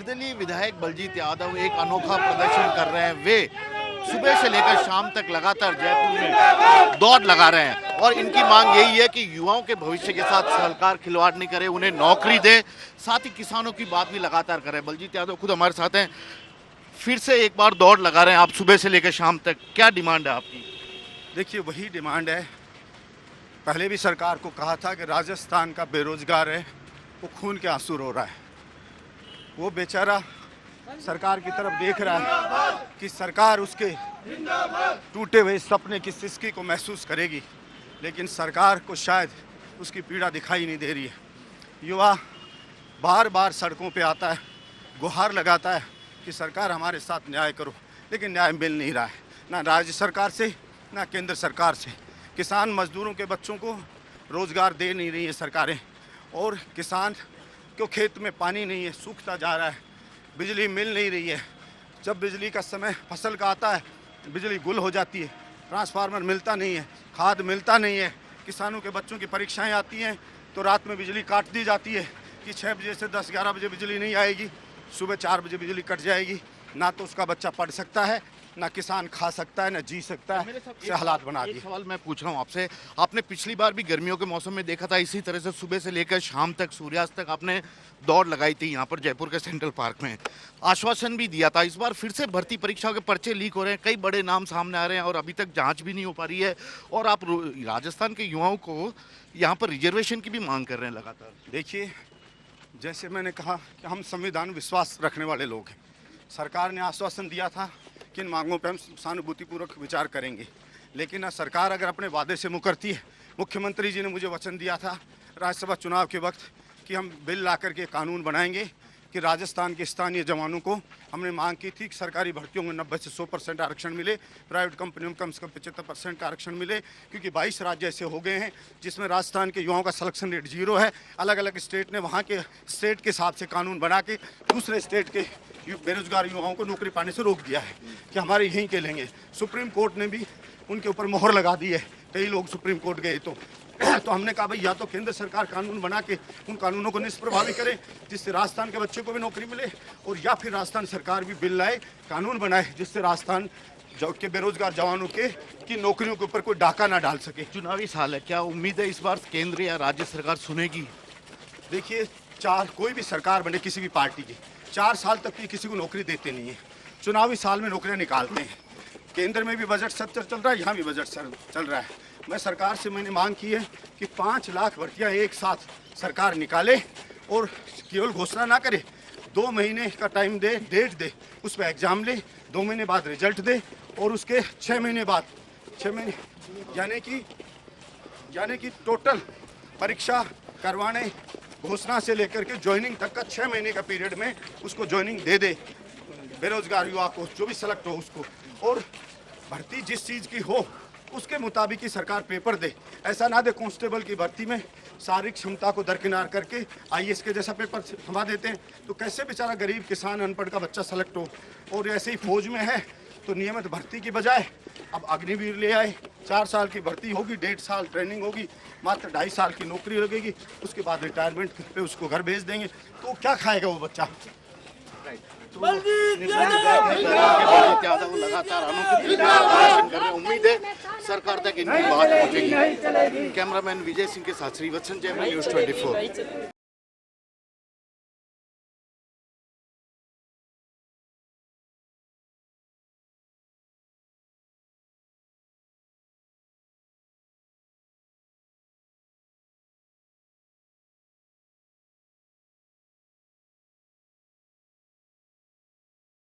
निर्दलीय विधायक बलजीत यादव एक अनोखा प्रदर्शन कर रहे हैं। वे सुबह से लेकर शाम तक लगातार जयपुर में दौड़ लगा रहे हैं और इनकी मांग यही है कि युवाओं के भविष्य के साथ सरकार खिलवाड़ नहीं करे, उन्हें नौकरी दे, साथ ही किसानों की बात भी लगातार करें। बलजीत यादव खुद हमारे साथ हैं, फिर से एक बार दौड़ लगा रहे हैं आप सुबह से लेकर शाम तक। क्या डिमांड है आपकी? देखिए, वही डिमांड है। पहले भी सरकार को कहा था कि राजस्थान का बेरोजगार है, वो खून के आंसू रो रहा है। वो बेचारा सरकार की तरफ देख रहा है कि सरकार उसके टूटे हुए सपने की सिसकी को महसूस करेगी, लेकिन सरकार को शायद उसकी पीड़ा दिखाई नहीं दे रही है। युवा बार बार सड़कों पे आता है, गुहार लगाता है कि सरकार हमारे साथ न्याय करो, लेकिन न्याय मिल नहीं रहा है, ना राज्य सरकार से ना केंद्र सरकार से। किसान मजदूरों के बच्चों को रोज़गार दे नहीं रही है सरकारें, और किसान को खेत में पानी नहीं है, सूखता जा रहा है, बिजली मिल नहीं रही है। जब बिजली का समय फसल का आता है, बिजली गुल हो जाती है, ट्रांसफार्मर मिलता नहीं है, खाद मिलता नहीं है। किसानों के बच्चों की परीक्षाएं आती हैं तो रात में बिजली काट दी जाती है कि 6 बजे से 10-11 बजे बिजली नहीं आएगी, सुबह 4 बजे बिजली कट जाएगी। ना तो उसका बच्चा पढ़ सकता है, ना किसान खा सकता है, ना जी सकता है। से हालात बना दिए। सवाल मैं पूछ रहा हूँ आपसे, आपने पिछली बार भी गर्मियों के मौसम में देखा था इसी तरह से सुबह से लेकर शाम तक सूर्यास्त तक आपने दौड़ लगाई थी यहाँ पर जयपुर के सेंट्रल पार्क में, आश्वासन भी दिया था। इस बार फिर से भर्ती परीक्षाओं के पर्चे लीक हो रहे हैं, कई बड़े नाम सामने आ रहे हैं और अभी तक जांच भी नहीं हो पा रही है, और आप राजस्थान के युवाओं को यहाँ पर रिजर्वेशन की भी मांग कर रहे हैं लगातार। देखिए, जैसे मैंने कहा कि हम संविधान विश्वास रखने वाले लोग हैं। सरकार ने आश्वासन दिया था कि इन मांगों पर हम सहानुभूतिपूर्वक विचार करेंगे, लेकिन सरकार अगर अपने वादे से मुकरती है। मुख्यमंत्री जी ने मुझे वचन दिया था राज्यसभा चुनाव के वक्त कि हम बिल ला करके कानून बनाएंगे कि राजस्थान के स्थानीय जवानों को, हमने मांग की थी कि सरकारी भर्तियों में 90 से 100% आरक्षण मिले, प्राइवेट कंपनियों में कम से कम 75% का आरक्षण मिले, क्योंकि 22 राज्य ऐसे हो गए हैं जिसमें राजस्थान के युवाओं का सिलेक्शन रेट 0 है। अलग अलग स्टेट ने वहाँ के स्टेट के हिसाब से कानून बना के दूसरे स्टेट के बेरोजगार युवाओं को नौकरी पाने से रोक दिया है कि हमारे यहीं के लेंगे। सुप्रीम कोर्ट ने भी उनके ऊपर मोहर लगा दी है। कई लोग सुप्रीम कोर्ट गए तो हमने कहा भाई, या तो केंद्र सरकार कानून बना के उन कानूनों को निष्प्रभावी करे जिससे राजस्थान के बच्चों को भी नौकरी मिले, और या फिर राजस्थान सरकार भी बिल लाए, कानून बनाए जिससे राजस्थान के बेरोजगार जवानों की नौकरियों के ऊपर कोई डाका ना डाल सके। चुनावी साल है, क्या उम्मीद है इस बार केंद्र या राज्य सरकार सुनेगी? देखिए, कोई भी सरकार बने किसी भी पार्टी की, 4 साल तक ये किसी को नौकरी देते नहीं है। चुनावी साल में नौकरियां निकालते हैं। केंद्र में भी बजट सत्र चल रहा है, यहाँ भी बजट चल रहा है। मैं सरकार से मैंने मांग की है कि 5 लाख भर्तियाँ एक साथ सरकार निकाले और केवल घोषणा ना करे, 2 महीने का टाइम दे, डेट दे, उस पर एग्जाम ले, 2 महीने बाद रिजल्ट दे, और उसके 6 महीने बाद 6 महीने यानी कि टोटल परीक्षा करवाने, घोषणा से लेकर के ज्वाइनिंग तक का 6 महीने का पीरियड में उसको ज्वाइनिंग दे दे बेरोजगार युवा को, जो भी सेलेक्ट हो उसको, और भर्ती जिस चीज़ की हो उसके मुताबिक ही सरकार पेपर दे। ऐसा ना दे कांस्टेबल की भर्ती में शारीरिक क्षमता को दरकिनार करके IAS के जैसा पेपर थमा देते हैं, तो कैसे बेचारा गरीब किसान अनपढ़ का बच्चा सेलेक्ट हो। और ऐसे ही फौज में है तो नियमित भर्ती की बजाय अब अग्निवीर ले आए, 4 साल की भर्ती होगी, 1.5 साल ट्रेनिंग होगी, मात्र 2.5 साल की नौकरी लगेगी, उसके बाद रिटायरमेंट पे उसको घर भेज देंगे। तो क्या खाएगा वो बच्चा? लगातार अनोखे प्रदर्शन कर रहे हैं। उम्मीद है सरकार तक इनकी बात पहुंचेगी। कैमरामैन विजय सिंह के साथ श्रीवत्सन जयपुर, न्यूज़ 24।